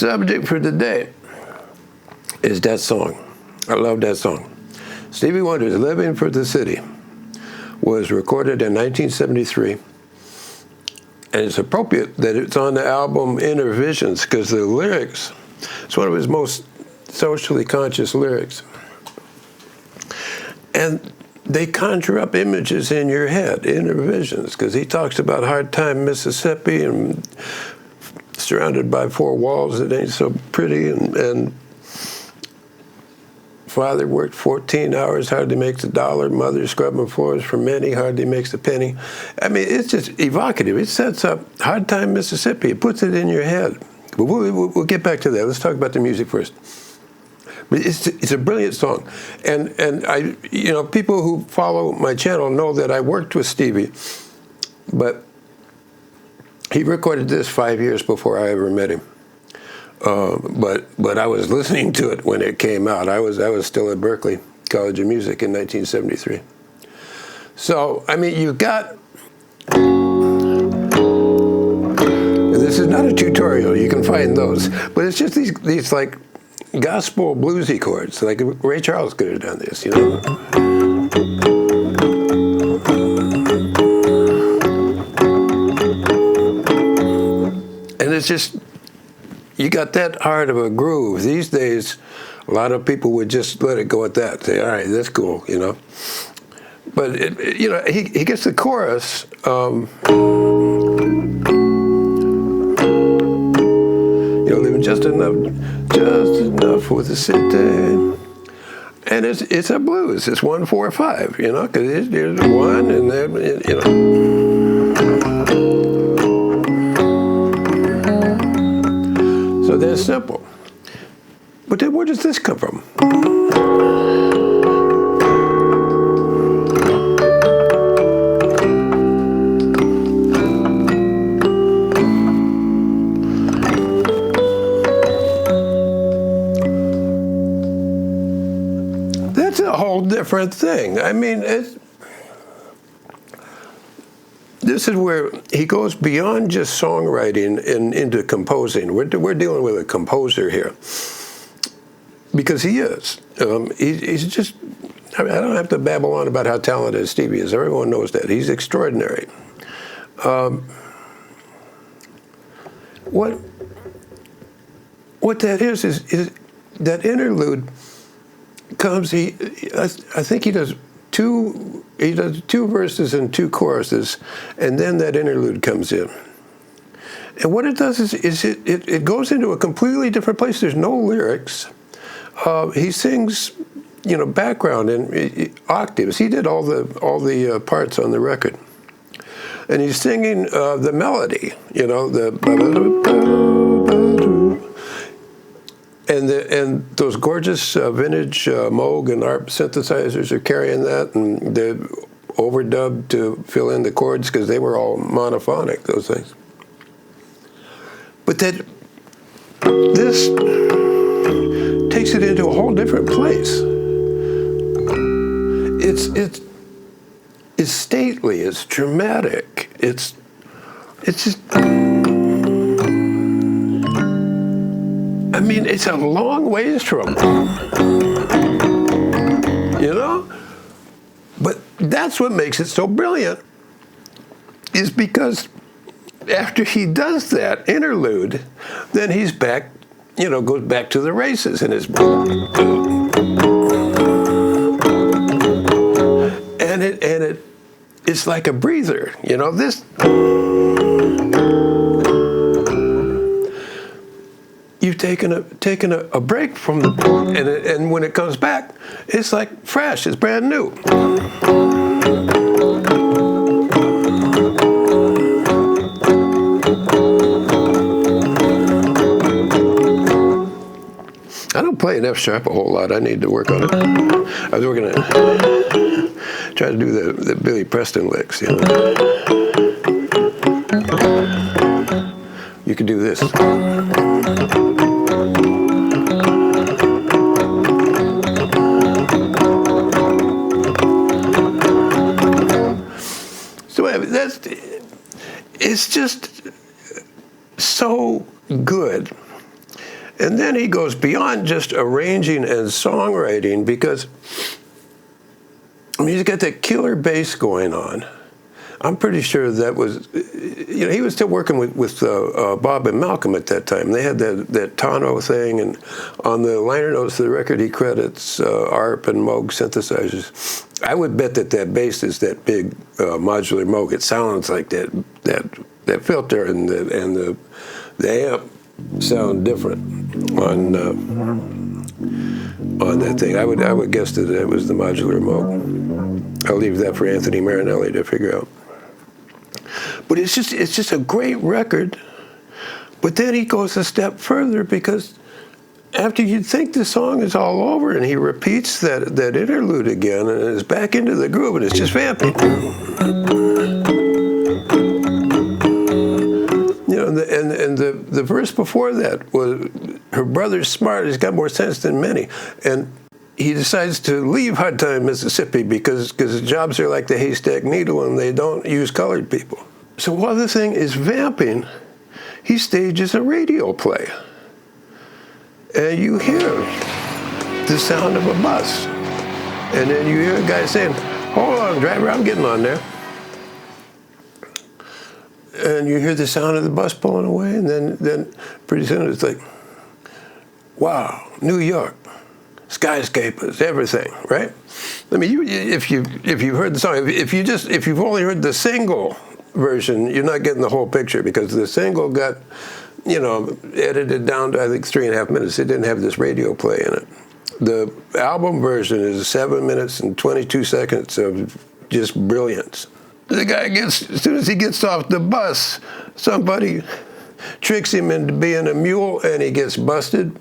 subject for today is that song. I love that song. Stevie Wonder's Living for the City was recorded in 1973. And it's appropriate that it's on the album Innervisions, because the lyrics, it's one of his most socially conscious lyrics. And they conjure up images in your head, Innervisions, because he talks about hard time Mississippi and surrounded by four walls that ain't so pretty, and father worked 14 hours, hardly makes $1. Mother scrubbing floors for many, hardly makes a penny. I mean, it's just evocative. It sets up hard time Mississippi. It puts it in your head. But we'll get back to that. Let's talk about the music first. But it's a brilliant song, and I, people who follow my channel know that I worked with Stevie, but he recorded this 5 years before I ever met him. But I was listening to it when it came out. I was still at Berklee College of Music in 1973. So I mean, you got. And this is not a tutorial. You can find those, but it's just these like gospel bluesy chords. Like Ray Charles could have done this, And it's just. You got that hard of a groove. These days, a lot of people would just let it go at that. Say, all right, that's cool, But, he gets the chorus. Living just enough for the city. And it's a blues. It's 1, 4, 5, because there's one and then, So they're simple. But then where does this come from? That's a whole different thing. I mean, this is where he goes beyond just songwriting and into composing. We're dealing with a composer here, because he is. He's just. I don't have to babble on about how talented Stevie is. Everyone knows that. He's extraordinary. What that is that interlude comes. I think he does two verses and 2 choruses, and then that interlude comes in. And what it does is it goes into a completely different place. There's no lyrics. He sings, background and octaves. He did all the parts on the record, and he's singing the melody. And those gorgeous vintage Moog and ARP synthesizers are carrying that, and they're overdubbed to fill in the chords because they were all monophonic, those things. But this takes it into a whole different place. It's stately, it's dramatic, it's just. I mean, it's a long ways from, But that's what makes it so brilliant, is because after he does that interlude, then he's back, goes back to the races, and it's like a breather, this. You've taken a break from the, and when it comes back, it's like fresh, it's brand new. I don't play an F sharp a whole lot. I need to work on it. I was working on try to do the Billy Preston licks. You could do this. So it's just so good. And then he goes beyond just arranging and songwriting because, I mean, he's got that killer bass going on. I'm pretty sure that was, you know, he was still working with Bob and Malcolm at that time. They had that Tano thing, and on the liner notes of the record, he credits ARP and Moog synthesizers. I would bet that bass is that big modular Moog. It sounds like that filter and the amp sound different on that thing. I would guess that it was the modular Moog. I'll leave that for Anthony Marinelli to figure out. But it's just a great record. But then he goes a step further, because after you'd think the song is all over, and he repeats that interlude again and is back into the groove, and it's just vamping. You know, and the verse before that was, her brother's smart, he's got more sense than many. And he decides to leave Hard Time, Mississippi, because jobs are like the haystack needle and they don't use colored people. So while the thing is vamping, he stages a radio play. And you hear the sound of a bus. And then you hear a guy saying, "Hold on, driver, I'm getting on there." And you hear the sound of the bus pulling away, and then pretty soon it's like, wow, New York, skyscrapers, everything, right? I mean, if you've heard the song, if you've only heard the single version, you're not getting the whole picture, because the single got, you know, edited down to, I think, 3.5 minutes. It didn't have this radio play in it. The album version is 7 minutes and 22 seconds of just brilliance. The guy as soon as he gets off the bus, somebody tricks him into being a mule and he gets busted.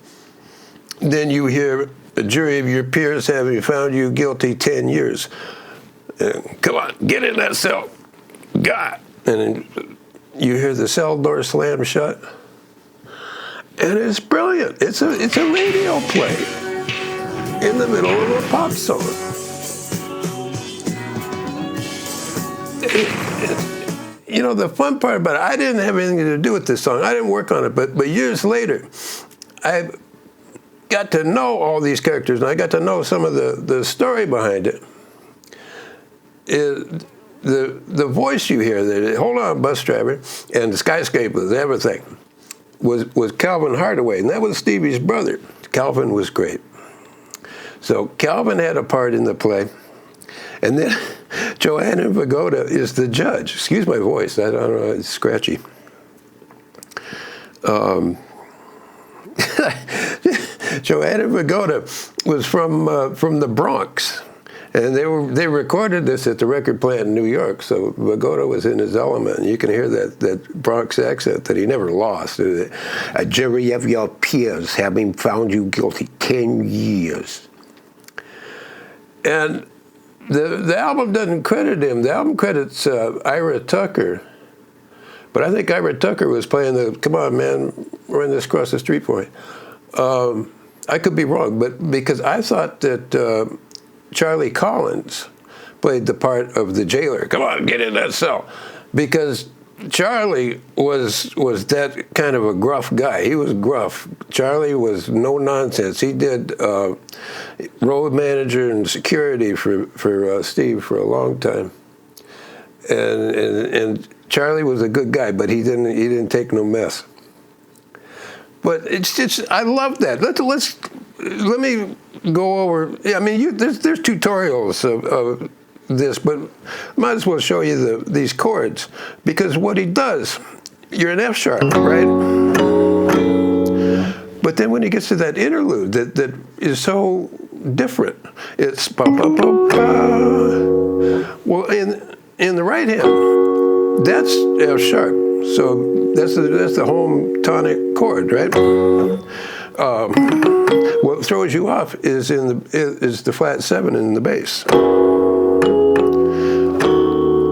Then you hear a jury of your peers having found you guilty 10 years. Come on, get in that cell. God. And then you hear the cell door slam shut. And it's brilliant. It's a radio play in the middle of a pop song. You know, the fun part about it, I didn't have anything to do with this song. I didn't work on it, but years later, I got to know all these characters, and I got to know some of the story behind it. The voice you hear, the "Hold on, bus driver," and the skyscrapers, everything, was Calvin Hardaway, and that was Stevie's brother. Calvin was great. So Calvin had a part in the play, and then Joanna Vagoda is the judge. Excuse my voice, I don't know, it's scratchy. Joanna Vagoda was from the Bronx, and they recorded this at the record plant in New York. So Vagoda was in his element, and you can hear that Bronx accent that he never lost. A jury of your peers having found you guilty 10 years. And the album doesn't credit him. The album credits Ira Tucker. But I think Ira Tucker was playing the "Come on, man, run this across the street for me." I could be wrong, but because I thought that Charlie Collins played the part of the jailer. "Come on, get in that cell," because Charlie was that kind of a gruff guy. He was gruff. Charlie was no nonsense. He did road manager and security for Steve for a long time, and Charlie was a good guy, but he didn't take no mess. But I love that. Let me go over. I mean, there's tutorials of this, but might as well show you these chords, because what he does, you're in F sharp, right? But then when he gets to that interlude that is so different, it's ba ba ba ba. Well, in the right hand, that's F sharp. So that's the home tonic chord, right? What throws you off is the flat 7 in the bass.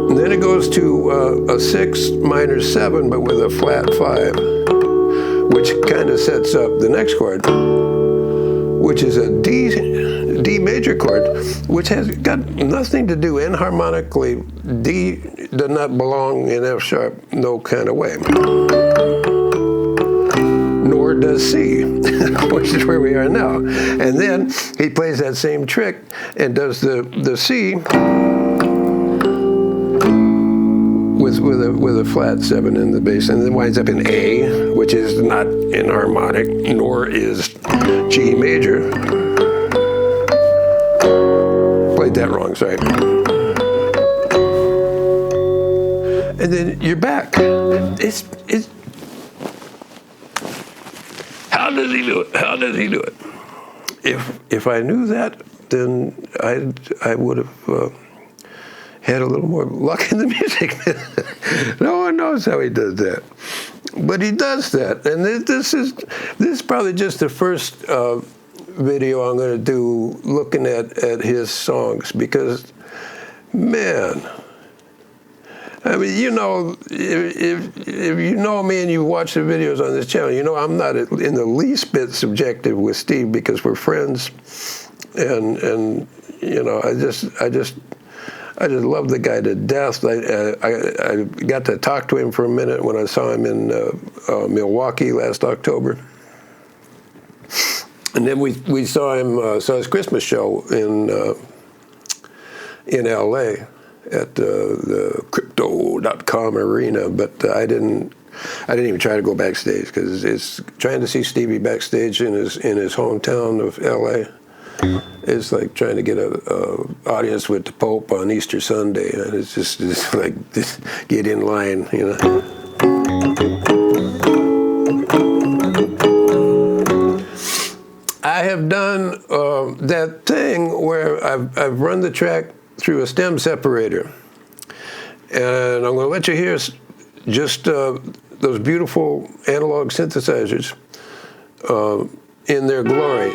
And then it goes to a 6 minor 7, but with a flat 5, which kind of sets up the next chord, which is a D major chord, which has got nothing to do enharmonically. D does not belong in F sharp, no kind of way. Nor does C. which is where we are now. And then he plays that same trick and does the C with a flat 7 in the bass, and then winds up in A, which is not enharmonic, nor is G major. Played that wrong, sorry. And then you're back. It's how does he do it? How does he do it? If I knew that, then I would have had a little more luck in the music. No one knows how he does that, but he does that. And this is probably just the first video I'm going to do looking at his songs, because, man, I mean, you know, if you know me and you watch the videos on this channel, you know I'm not in the least bit subjective with Steve, because we're friends, and you know, I just love the guy to death. I got to talk to him for a minute when I saw him in Milwaukee last October. And then we saw his Christmas show in L.A. at the Crypto.com arena, but I didn't even try to go backstage, because it's trying to see Stevie backstage in his hometown of L.A. It's like trying to get a audience with the Pope on Easter Sunday, and it's just like, just get in line, you know. I have done that thing where I've run the track through a stem separator, and I'm going to let you hear just those beautiful analog synthesizers in their glory.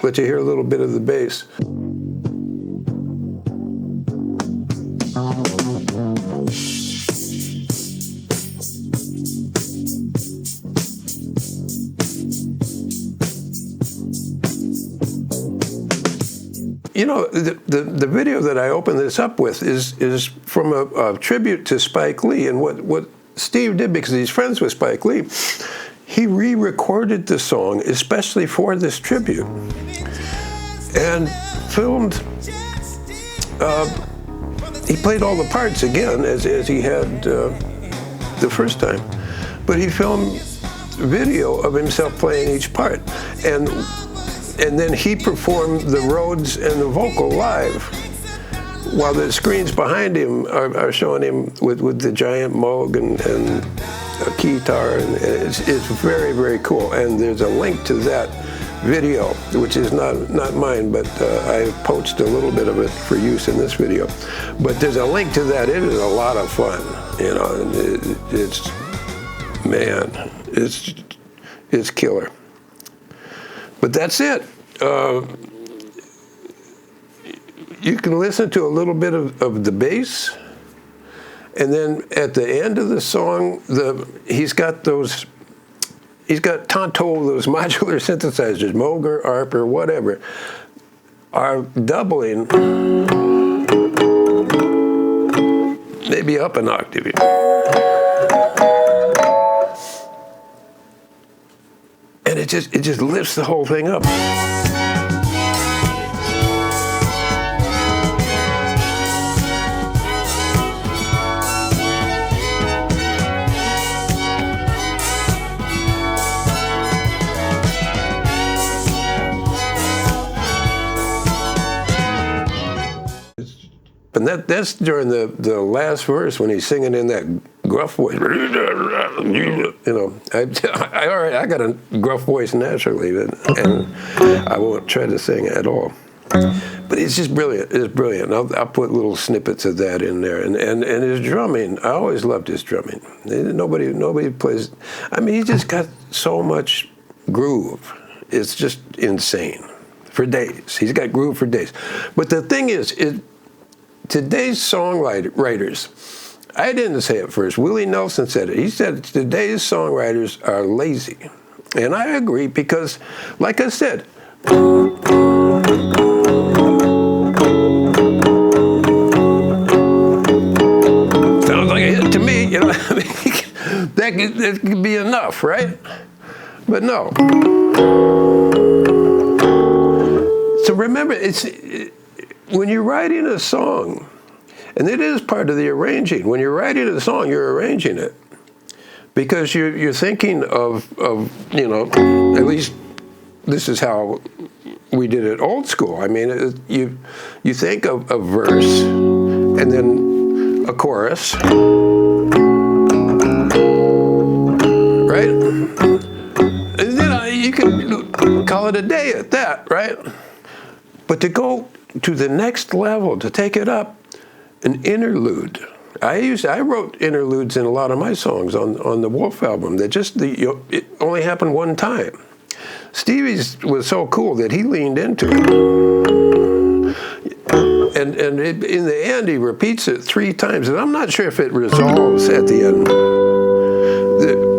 Let you hear a little bit of the bass. You know, the video that I opened this up with is from a tribute to Spike Lee, and what Steve did, because he's friends with Spike Lee, he re-recorded the song especially for this tribute, and filmed. He played all the parts again as he had the first time, but he filmed video of himself playing each part, and then he performed the Rhodes and the vocal live, while the screens behind him are showing him with the giant Moog and a keytar, and it's very, very cool. And there's a link to that video, which is not mine, but I poached a little bit of it for use in this video. But there's a link to that. It is a lot of fun, you know. And it's killer. But that's it. You can listen to a little bit of the bass, and then at the end of the song, he's got Tonto, those modular synthesizers, Moog or ARP or whatever, are doubling, maybe up an octave. And it just lifts the whole thing up. And that's during the last verse, when he's singing in that gruff voice. You know, I got a gruff voice naturally, and I won't try to sing at all. But it's just brilliant. It's brilliant. I'll put little snippets of that in there, and his drumming. I always loved his drumming. Nobody plays. I mean, he's just got so much groove. It's just insane. For days, he's got groove for days. But the thing is today's songwriters I didn't say it first. Willie Nelson said it. He said today's songwriters are lazy. And I agree because, like I said, sounds like a hit to me, you know. that could be enough, right? But no. So remember, when you're writing a song, and it is part of the arranging. When you're writing a song, you're arranging it because you're thinking of you know, at least this is how we did it old school. I mean, you think of a verse and then a chorus, right? And then you can call it a day at that, right? But to go to the next level, to take it up, an interlude. I wrote interludes in a lot of my songs on the Wolf album. That it only happened one time. Stevie's was so cool that he leaned into it, and in the end he repeats it 3 times, and I'm not sure if it resolves at the end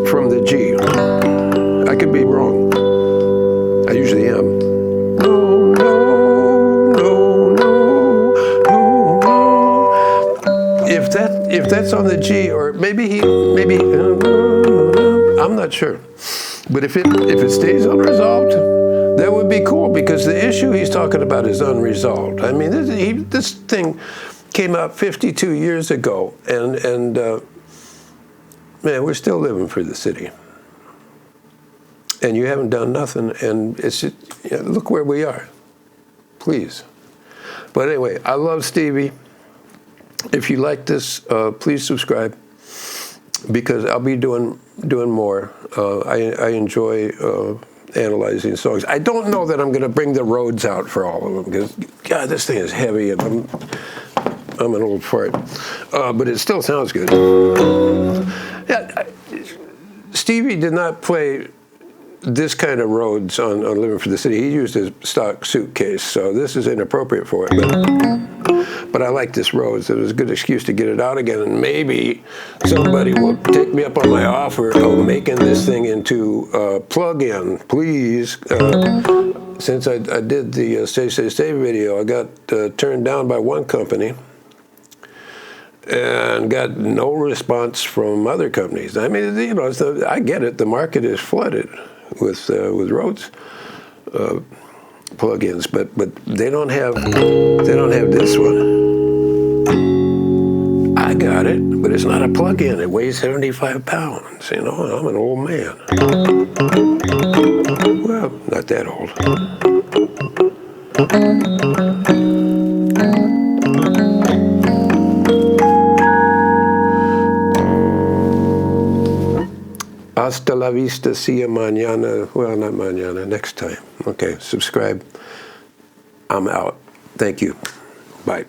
from the G. I could be wrong. I usually am. If that's on the G, or maybe I'm not sure. But if it stays unresolved, that would be cool, because the issue he's talking about is unresolved. I mean, this thing came out 52 years ago, and man, we're still living for the city. And you haven't done nothing, and it's just, you know, look where we are. Please. But anyway, I love Stevie. If you like this, please subscribe, because I'll be doing more. I enjoy analyzing songs. I don't know that I'm going to bring the Rhodes out for all of them, because God, this thing is heavy, and I'm an old fart. But it still sounds good. Yeah, Stevie did not play this kind of Rhodes on Living for the City. He used his stock suitcase, so this is inappropriate for it. But I like this Rhodes. It was a good excuse to get it out again, and maybe somebody will take me up on my offer of making this thing into a plug-in, please. Since I did the Stay, Stay, Stay video, I got turned down by one company and got no response from other companies. I mean, you know, I get it. The market is flooded with Rhodes plugins, but they don't have this one. I got it, but it's not a plug-in. It weighs 75 pounds. You know, I'm an old man. Well, not that old. Hasta la vista, see you mañana. Well, not mañana, next time. Okay, subscribe. I'm out. Thank you. Bye.